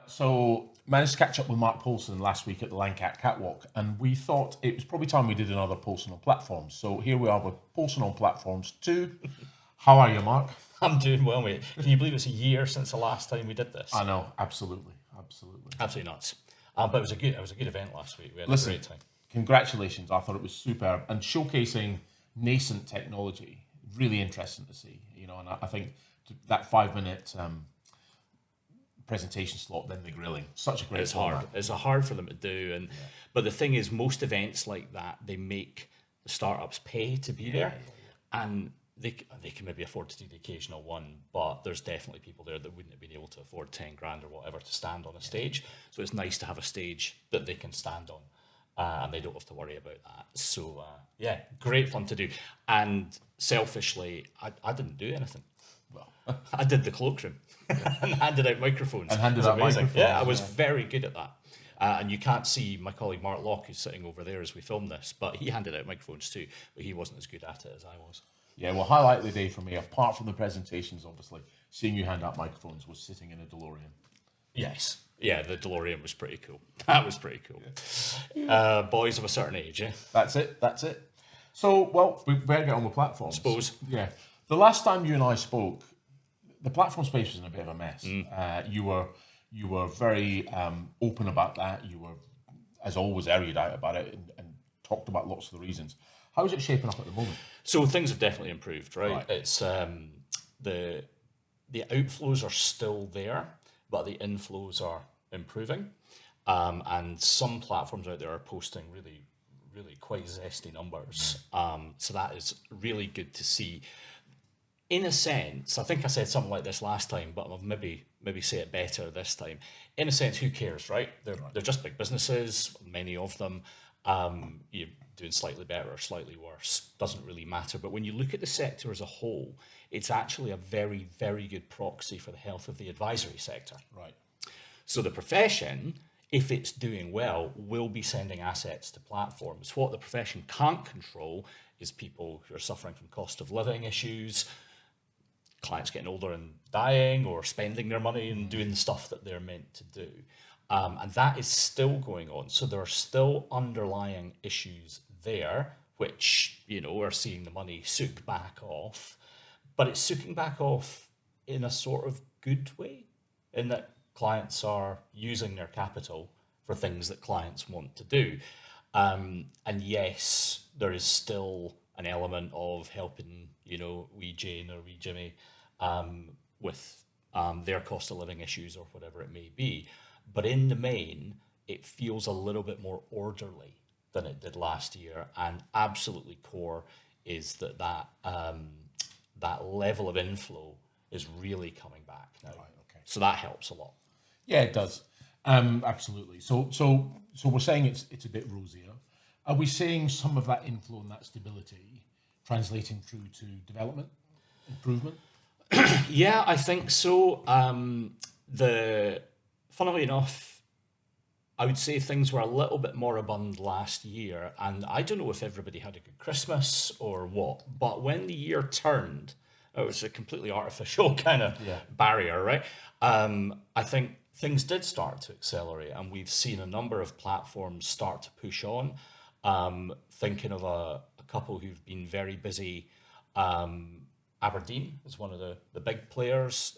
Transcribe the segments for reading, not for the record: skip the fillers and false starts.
So managed to catch up with Mark Polson last week at the AdvceTech Catwalk, and we thought it was probably time we did another Polson on Platforms. So here we are with Polson on Platforms 2. How are you, Mark? I'm doing well, mate. Can you believe it's a year since the last time we did this? I know, absolutely. Absolutely nuts. But it was a good event last week. We had a great time. Congratulations. I thought it was superb and showcasing nascent technology. Really interesting to see, and I think that 5-minute presentation slot, then the grilling, such a great format. It's hard for them to do, but the thing is, most events like that, they make the startups pay to be there, and they can maybe afford to do the occasional one, but there's definitely people there that wouldn't have been able to afford 10 grand or whatever to stand on a stage. So it's nice to have a stage that they can stand on, and they don't have to worry about that. So great fun to do. And selfishly, I didn't do anything. Well, I did the cloakroom and handed out microphones. Yeah, I was very good at that. And you can't see my colleague Mark Locke, who's sitting over there as we film this, but he handed out microphones too, but he wasn't as good at it as I was. Yeah, well, highlight of the day for me, apart from the presentations, obviously, seeing you hand out microphones, was sitting in a DeLorean. Yes. Yeah, the DeLorean was pretty cool. That was pretty cool. Yeah. Boys of a certain age, yeah? That's it. So, well, we better get on with platforms. Suppose. Yeah. The last time you and I spoke, the platform space was in a bit of a mess. You were very open about that. You were, as always, erudite about it and talked about lots of the reasons. How is it shaping up at the moment? So things have definitely improved, right? It's the outflows are still there, but the inflows are improving. And some platforms out there are posting really, really quite zesty numbers. So that is really good to see. In a sense, I think I said something like this last time, but I'll maybe say it better this time. In a sense, who cares, right? They're just big businesses, many of them. You're doing slightly better or slightly worse, doesn't really matter. But when you look at the sector as a whole, it's actually a very, very good proxy for the health of the advisory sector. Right. So the profession, if it's doing well, will be sending assets to platforms. What the profession can't control is people who are suffering from cost of living issues, clients getting older and dying, or spending their money and doing the stuff that they're meant to do. And that is still going on. So there are still underlying issues there, which, are seeing the money soak back off. But it's soaking back off in a sort of good way, in that clients are using their capital for things that clients want to do. And yes, there is still an element of helping, wee Jane or wee Jimmy with their cost of living issues or whatever it may be. But in the main, it feels a little bit more orderly than it did last year. And absolutely core is that level of inflow is really coming back now. Right, okay. So that helps a lot. Yeah, it does. Absolutely. So we're saying it's a bit rosier. Are we seeing some of that inflow and that stability translating through to development, improvement? Yeah, I think so. Funnily enough, I would say things were a little bit more abundant last year, and I don't know if everybody had a good Christmas or what, but when the year turned, it was a completely artificial kind of barrier, right? I think things did start to accelerate, and we've seen a number of platforms start to push on. Thinking of a couple who've been very busy. Aberdeen is one of the big players,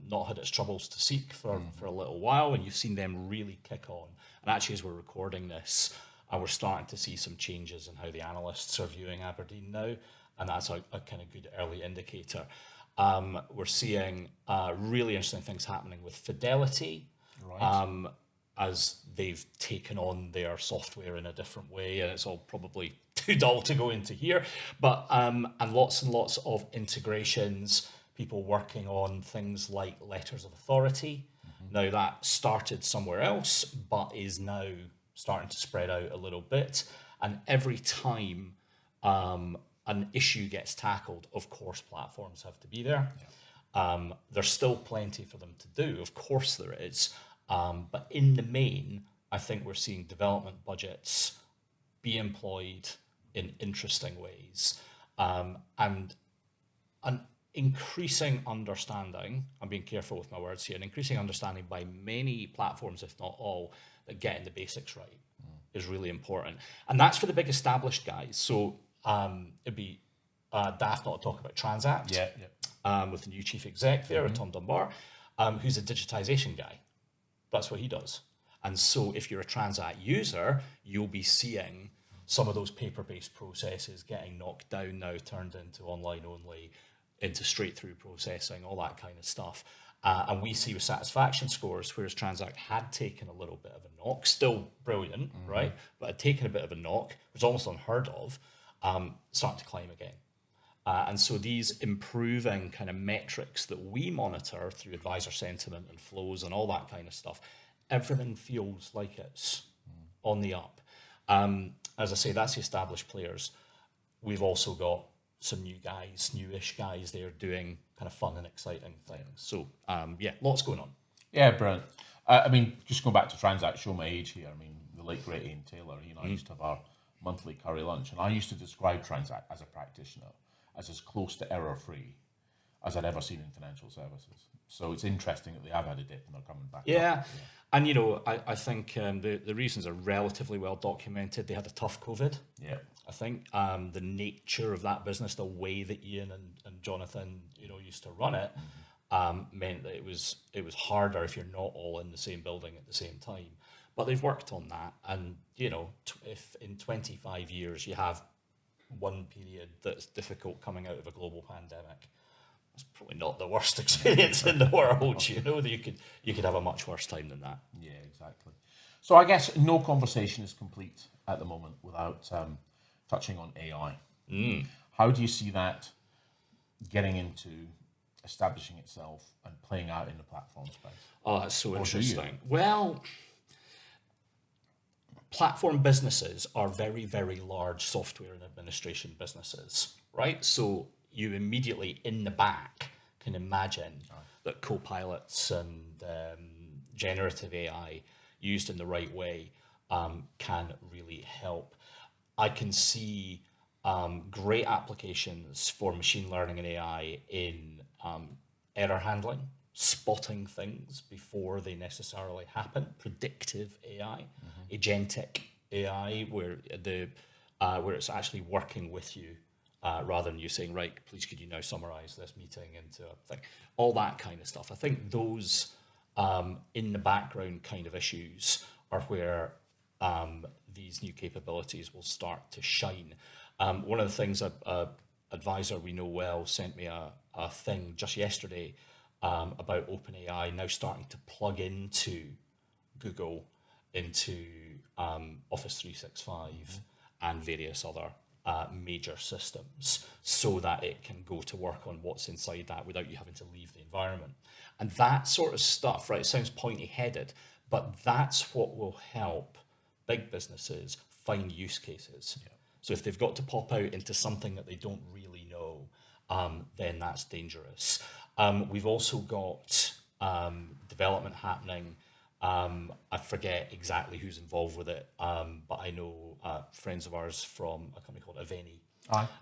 not had its troubles to seek for a little while, and you've seen them really kick on. And actually, as we're recording this, we're starting to see some changes in how the analysts are viewing Aberdeen now, and that's a kind of good early indicator. We're seeing really interesting things happening with Fidelity, as they've taken on their software in a different way, and it's all probably too dull to go into here, but and lots of integrations, people working on things like letters of authority. Now that started somewhere else, but is now starting to spread out a little bit, and every time an issue gets tackled, of course platforms have to be there. There's still plenty for them to do, of course there is, but in the main, I think we're seeing development budgets be employed in interesting ways. And increasing understanding, I'm being careful with my words here, an increasing understanding by many platforms, if not all, that getting the basics right is really important. And that's for the big established guys. So it'd be daft not to talk about Transact with the new chief exec there, Tom Dunbar, who's a digitization guy. That's what he does. And so if you're a Transact user, you'll be seeing some of those paper-based processes getting knocked down now, turned into online only, into straight-through processing, all that kind of stuff. And we see with satisfaction scores, whereas Transact had taken a little bit of a knock, still brilliant, right? But had taken a bit of a knock, which was almost unheard of, starting to climb again. And so these improving kind of metrics that we monitor through advisor sentiment and flows and all that kind of stuff, everything feels like it's on the up. As I say, that's the established players. We've also got some new guys, newish guys there doing kind of fun and exciting things. So, lots going on. Yeah, brilliant. I mean, just going back to Transact, show my age here. I mean, the late great Ian Taylor, I used to have our monthly curry lunch, and I used to describe Transact as a practitioner as close to error-free as I'd ever seen in financial services. So it's interesting that they have had a dip and they're coming back. Yeah. And, I think the reasons are relatively well documented. They had a tough COVID. Yeah. I think the nature of that business, the way that Ian and Jonathan, used to run it, meant that it was harder if you're not all in the same building at the same time. But they've worked on that. And, if in 25 years you have one period that's difficult coming out of a global pandemic, it's probably not the worst experience in the world. You could have a much worse time than that. Yeah, exactly. So I guess no conversation is complete at the moment without touching on AI. How do you see that getting into establishing itself and playing out in the platform space? Oh, that's so interesting. Well, platform businesses are very, very large software and administration businesses, right? So you immediately in the back can imagine that co-pilots and generative AI used in the right way can really help. I can see great applications for machine learning and AI in error handling, spotting things before they necessarily happen, predictive AI, agentic AI, where it's actually working with you rather than you saying, right, please could you now summarize this meeting into a thing, all that kind of stuff. I think those in the background kind of issues are where these new capabilities will start to shine. One of the things a advisor we know well sent me a thing just yesterday about OpenAI now starting to plug into Google, into Office 365 and various other major systems, so that it can go to work on what's inside that without you having to leave the environment. And that sort of stuff, right, it sounds pointy-headed, but that's what will help big businesses find use cases. Yeah. So if they've got to pop out into something that they don't really know, then that's dangerous. We've also got development happening. I forget exactly who's involved with it, but I know friends of ours from a company called Aveni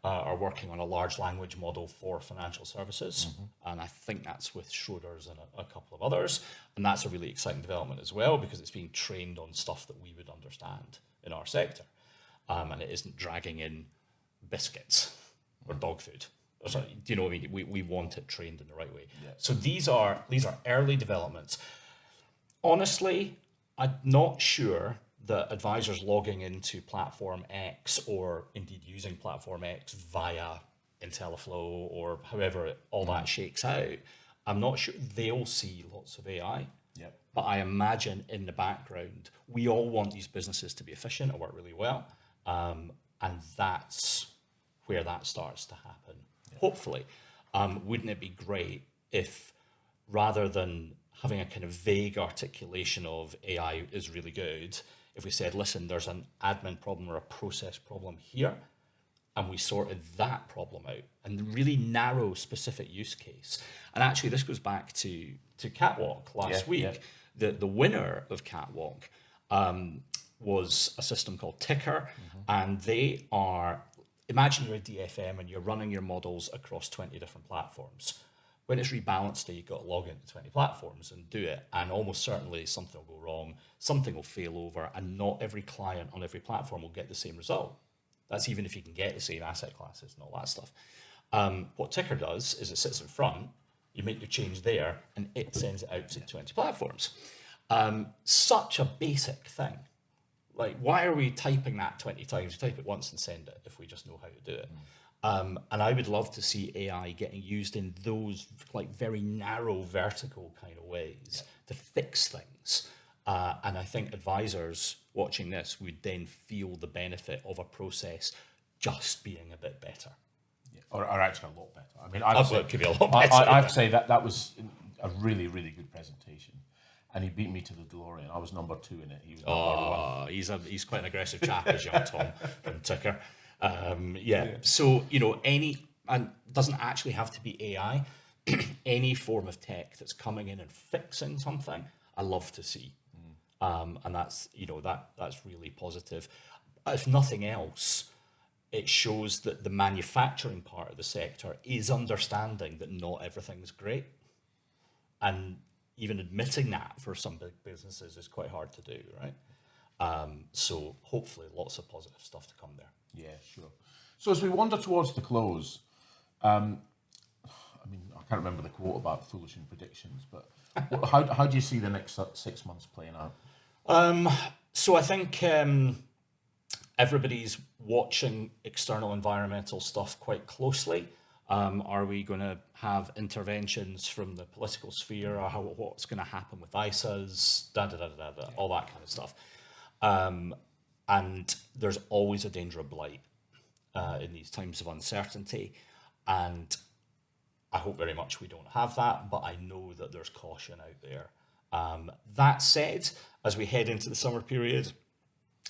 are working on a large language model for financial services. And I think that's with Schroders and a couple of others. And that's a really exciting development as well, because it's being trained on stuff that we would understand in our sector. And it isn't dragging in biscuits or dog food. Do you know what I mean? We want it trained in the right way. Yeah. So these are early developments. Honestly, I'm not sure that advisors logging into Platform X, or indeed using Platform X via IntelliFlow or however all that shakes out, I'm not sure they'll see lots of AI. Yep. But I imagine in the background, we all want these businesses to be efficient and work really well. And that's where that starts to happen. Yep. Hopefully. Wouldn't it be great if, rather than having a kind of vague articulation of AI is really good, if we said, listen, there's an admin problem or a process problem here, and we sorted that problem out, and really narrow specific use case. And actually, this goes back to Catwalk last week. Yeah. The winner of Catwalk was a system called Ticker, and they are imagine you're a DFM and you're running your models across 20 different platforms. When it's rebalanced, you've got to log into 20 platforms and do it. And almost certainly something will go wrong, something will fail over, and not every client on every platform will get the same result. That's even if you can get the same asset classes and all that stuff. What Ticker does is it sits in front, you make your change there, and it sends it out to 20 platforms. Such a basic thing. Like, why are we typing that 20 times? Type it once and send it if we just know how to do it. And I would love to see AI getting used in those like very narrow vertical kind of ways to fix things. And I think advisors watching this would then feel the benefit of a process just being a bit better. Yeah. Or actually a lot better. I mean, it could be a lot better. I'd say that was a really, really good presentation. And he beat me to the DeLorean. I was number 2 in it. He was number 1. He's quite an aggressive chap, is young Tom from Ticker. So, and doesn't actually have to be AI, any form of tech that's coming in and fixing something, I love to see. And that's, that's really positive. If nothing else, it shows that the manufacturing part of the sector is understanding that not everything's great. And even admitting that for some big businesses is quite hard to do, right? So hopefully lots of positive stuff to come there. Yeah, sure. So as we wander towards the close, I can't remember the quote about foolish in predictions, but how do you see the next 6 months playing out? So I think everybody's watching external environmental stuff quite closely. Are we going to have interventions from the political sphere, or what's going to happen with ISAs, all that kind of stuff. And there's always a danger of blight in these times of uncertainty. And I hope very much we don't have that, but I know that there's caution out there. That said, as we head into the summer period,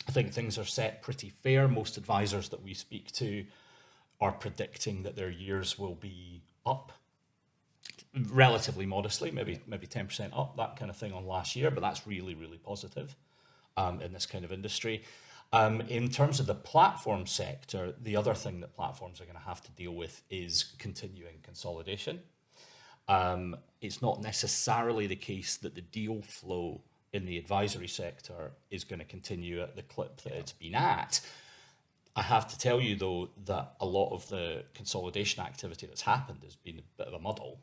I think things are set pretty fair. Most advisors that we speak to are predicting that their years will be up relatively modestly, maybe 10% up, that kind of thing on last year, but that's really, really positive in this kind of industry. In terms of the platform sector, the other thing that platforms are going to have to deal with is continuing consolidation. It's not necessarily the case that the deal flow in the advisory sector is going to continue at the clip that it's been at. I have to tell you, though, that a lot of the consolidation activity that's happened has been a bit of a muddle.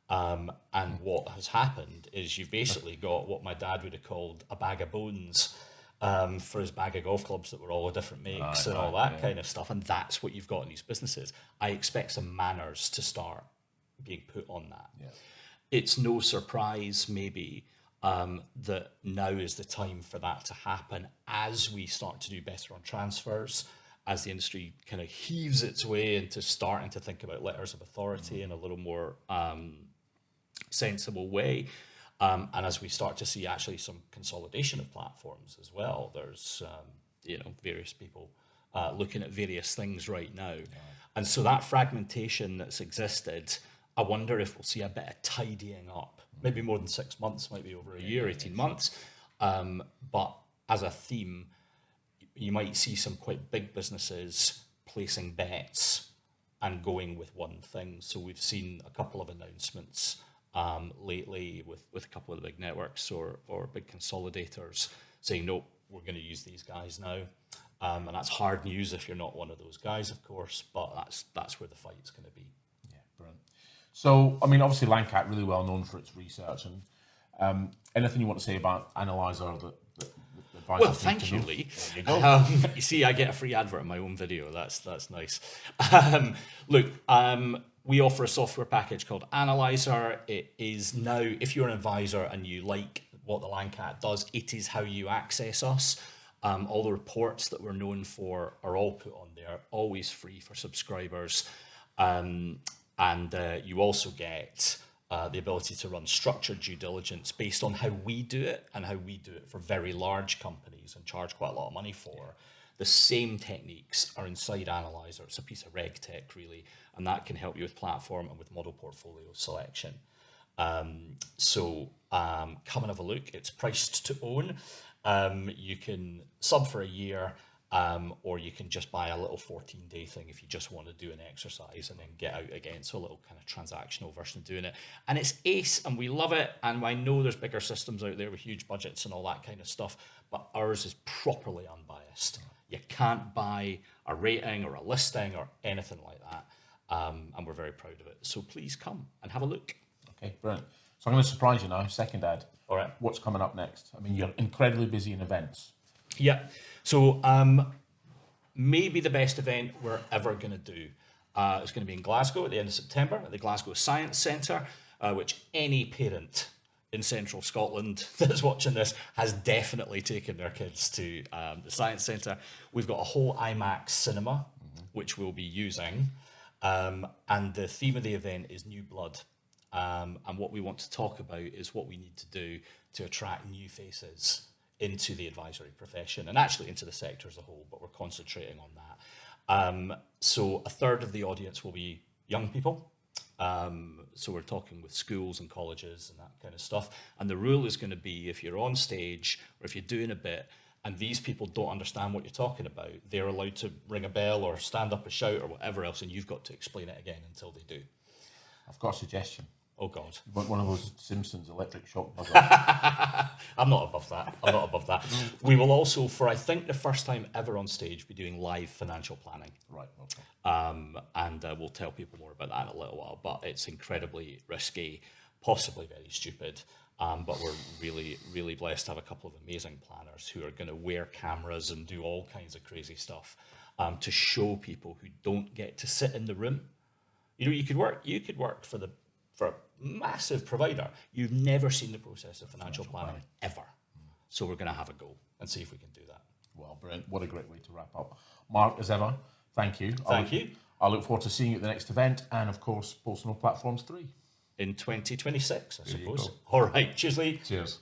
And what has happened is you've basically got what my dad would have called a bag of bones for his bag of golf clubs that were all different makes and all that kind of stuff. And that's what you've got in these businesses. I expect some manners to start being put on that. Yeah. It's no surprise, maybe, that now is the time for that to happen as we start to do better on transfers, as the industry kind of heaves its way into starting to think about letters of authority in a little more sensible way. And as we start to see actually some consolidation of platforms as well, there's various people looking at various things right now. And so that fragmentation that's existed, I wonder if we'll see a bit of tidying up, maybe more than 6 months, maybe over a year, 18 months. But as a theme, you might see some quite big businesses placing bets and going with one thing. So we've seen a couple of announcements lately with a couple of the big networks or big consolidators saying, no, we're going to use these guys now. And that's hard news if you're not one of those guys, of course, but that's where the fight's going to be. Yeah, brilliant. So, I mean, obviously Lancat, really well known for its research. And anything you want to say about Analyzer that well, thank you, Lee. There you go. You see, I get a free advert in my own video. That's nice. Look, we offer a software package called Analyzer. It is now, if you're an advisor and you like what the Lancat does, it is how you access us. All the reports that we're known for are all put on there, always free for subscribers. And you also get the ability to run structured due diligence based on how we do it and how we do it for very large companies and charge quite a lot of money for. Yeah. The same techniques are inside Analyzer. It's a piece of reg tech, really, and that can help you with platform and with model portfolio selection. So come and have a look. It's priced to own. You can sub for a year, or you can just buy a little 14-day thing if you just want to do an exercise and then get out again. So a little kind of transactional version of doing it. And it's ace, and we love it. And I know there's bigger systems out there with huge budgets and all that kind of stuff, but ours is properly unbiased. You can't buy a rating or a listing or anything like that. And we're very proud of it. So please come and have a look. Okay, brilliant. So I'm going to surprise you now. Second ad. All right. What's coming up next? I mean, you're incredibly busy in events. Yeah. So maybe the best event we're ever going to do. It's going to be in Glasgow at the end of September at the Glasgow Science Centre, which any parent in central Scotland that's watching this has definitely taken their kids to the Science Centre. We've got a whole IMAX cinema, which we'll be using. And the theme of the event is new blood. And what we want to talk about is what we need to do to attract new faces into the advisory profession and actually into the sector as a whole, but we're concentrating on that. So a third of the audience will be young people. So we're talking with schools and colleges and that kind of stuff. And the rule is going to be if you're on stage or if you're doing a bit and these people don't understand what you're talking about, they're allowed to ring a bell or stand up and shout or whatever else, and you've got to explain it again until they do. I've got a suggestion. Oh, God. You want one of those Simpsons electric shock buzzers? I'm not above that. We will also, for I think the first time ever on stage, be doing live financial planning. Right, okay. And we'll tell people more about that in a little while. But it's incredibly risky, possibly very stupid. But we're really, really blessed to have a couple of amazing planners who are going to wear cameras and do all kinds of crazy stuff to show people who don't get to sit in the room. You know, you could work for a massive provider. You've never seen the process of financial planning ever. So we're going to have a go and see if we can do that. Well, brilliant. What a great way to wrap up. Mark, as ever, thank you. Thank you. I look forward to seeing you at the next event and, of course, Polson Platforms 3. In 2026, I suppose. go. All right. Cheers, Lee. Cheers.